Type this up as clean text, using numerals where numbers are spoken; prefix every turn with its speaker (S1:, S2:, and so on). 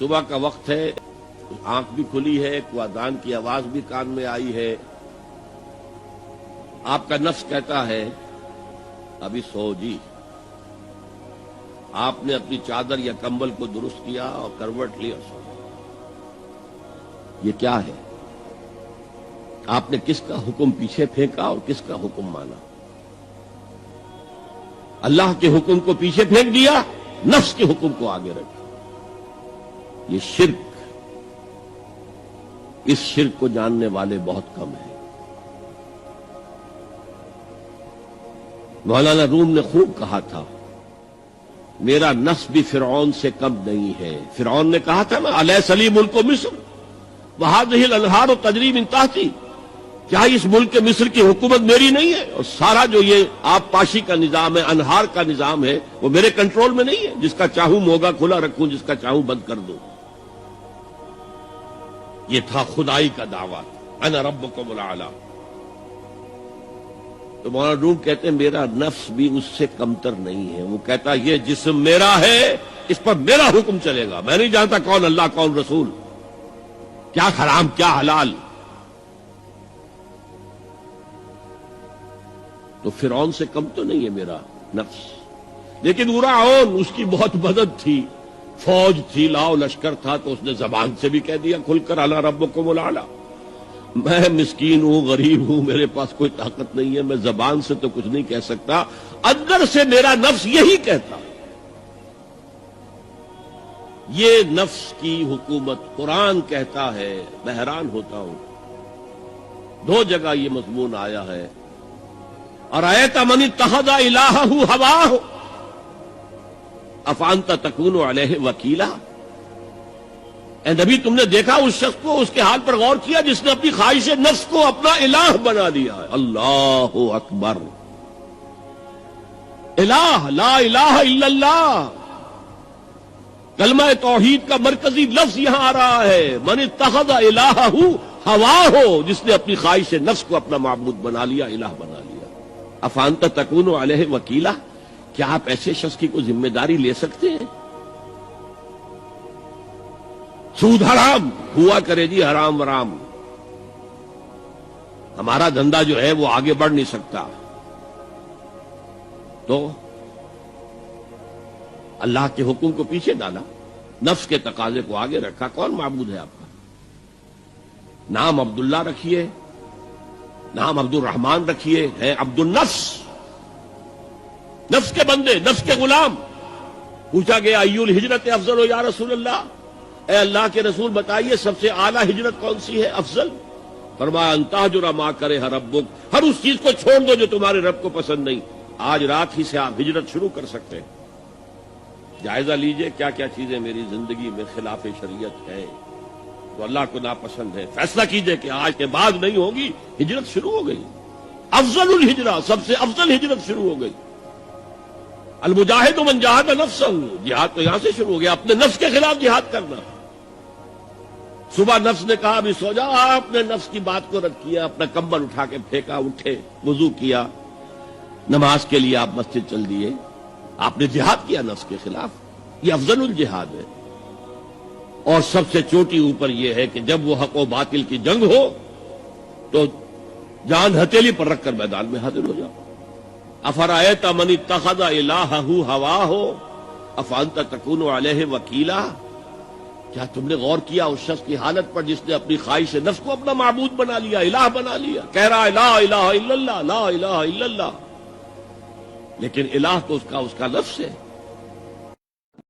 S1: صبح کا وقت ہے، آنکھ بھی کھلی ہے، کوئی اذان کی آواز بھی کان میں آئی ہے. آپ کا نفس کہتا ہے ابھی سو جی. آپ نے اپنی چادر یا کمبل کو درست کیا اور کروٹ لی اور سو. یہ کیا ہے؟ آپ نے کس کا حکم پیچھے پھینکا اور کس کا حکم مانا؟ اللہ کے حکم کو پیچھے پھینک دیا، نفس کے حکم کو آگے رکھا. یہ شرک، اس شرک کو جاننے والے بہت کم ہیں. مولانا روم نے خوب کہا تھا میرا نفس بھی فرعون سے کم نہیں ہے. فرعون نے کہا تھا نا الیس لی ملک مصر وہذہ الانہار تجری من تحتی، کیا اس ملک مصر کی حکومت میری نہیں ہے؟ اور سارا جو یہ آب پاشی کا نظام ہے، انہار کا نظام ہے، وہ میرے کنٹرول میں نہیں ہے؟ جس کا چاہوں موگا کھلا رکھوں، جس کا چاہوں بند کر دوں. یہ تھا خدائی کا دعویٰ، انا ربکم الاعلی. تو مولانا روم کہتے ہیں میرا نفس بھی اس سے کمتر نہیں ہے. وہ کہتا یہ جسم میرا ہے، اس پر میرا حکم چلے گا. میں نہیں جانتا کون اللہ کون رسول، کیا حرام کیا حلال. تو فرعون سے کم تو نہیں ہے میرا نفس. لیکن فرعون، اس کی بہت مدد تھی، فوج تھی، لاؤ لشکر تھا، تو اس نے زبان سے بھی کہہ دیا کھل کر انا ربکم الاعلی. میں مسکین ہوں، غریب ہوں، میرے پاس کوئی طاقت نہیں ہے، میں زبان سے تو کچھ نہیں کہہ سکتا، اندر سے میرا نفس یہی کہتا. یہ نفس کی حکومت قرآن کہتا ہے. میں حیران ہوتا ہوں، دو جگہ یہ مضمون آیا ہے. ارأیت من اتخذ الہہ ہواہ افانت تکون علیہ وکیلا. اے نبی تم نے دیکھا اس شخص کو، اس کے حال پر غور کیا جس نے اپنی خواہش نفس کو اپنا الہ بنا لیا ہے. اللہ اکبر. الہ، لا الہ الا اللہ. کلمہ توحید کا مرکزی لفظ یہاں آ رہا ہے. من اتخذ الہہ ہواہ، جس نے اپنی خواہش نفس کو اپنا معبود بنا لیا، الہ بنا لیا. افانت تکون علیہ وکیلا، کیا آپ ایسے شخص کی کوئی ذمہ داری لے سکتے ہیں؟ سود حرام ہوا کرے جی، حرام ورام، ہمارا دھندا جو ہے وہ آگے بڑھ نہیں سکتا. تو اللہ کے حکم کو پیچھے ڈالا، نفس کے تقاضے کو آگے رکھا. کون معبود ہے آپ کا؟ نام عبداللہ رکھیے، نام عبد الرحمان رکھیے، ہے عبد النفس، نفس کے بندے، نفس کے غلام. پوچھا گیا ایو الہجرت افضل یا رسول اللہ، اے اللہ کے رسول بتائیے سب سے اعلیٰ ہجرت کون سی ہے، افضل؟ فرمایا ان تہجر ما کرہ ربک، ہر اس چیز کو چھوڑ دو جو تمہارے رب کو پسند نہیں. آج رات ہی سے آپ ہجرت شروع کر سکتے ہیں. جائزہ لیجئے کیا کیا چیزیں میری زندگی میں خلاف شریعت ہے، تو اللہ کو ناپسند ہے. فیصلہ کیجئے کہ آج کے بعد نہیں ہوگی. ہجرت شروع ہو گئی. افضل الہجرہ، سب سے افضل ہجرت شروع ہو گئی. المجاہد من جاہد نفسہ، جہاد تو یہاں سے شروع ہو گیا، اپنے نفس کے خلاف جہاد کرنا. صبح نفس نے کہا ابھی سو جاؤ، آپ نے نفس کی بات کو رد کیا، اپنا کمبل اٹھا کے پھینکا، اٹھے، وضو کیا، نماز کے لیے آپ مسجد چل دیے. آپ نے جہاد کیا نفس کے خلاف. یہ افضل الجہاد ہے. اور سب سے چوٹی اوپر یہ ہے کہ جب وہ حق و باطل کی جنگ ہو تو جان ہتھیلی پر رکھ کر میدان میں حاضر ہو جاؤ. افرأیت من اتخذ الہہ ہواہ افانت تکون علیہ وکیلا. کیا تم نے غور کیا اس شخص کی حالت پر جس نے اپنی خواہش نفس کو اپنا معبود بنا لیا، الہ بنا لیا؟ کہہ رہا ہے لا الہ الا اللہ، لا الہ الا اللہ، لیکن الہ تو اس کا نفس ہے.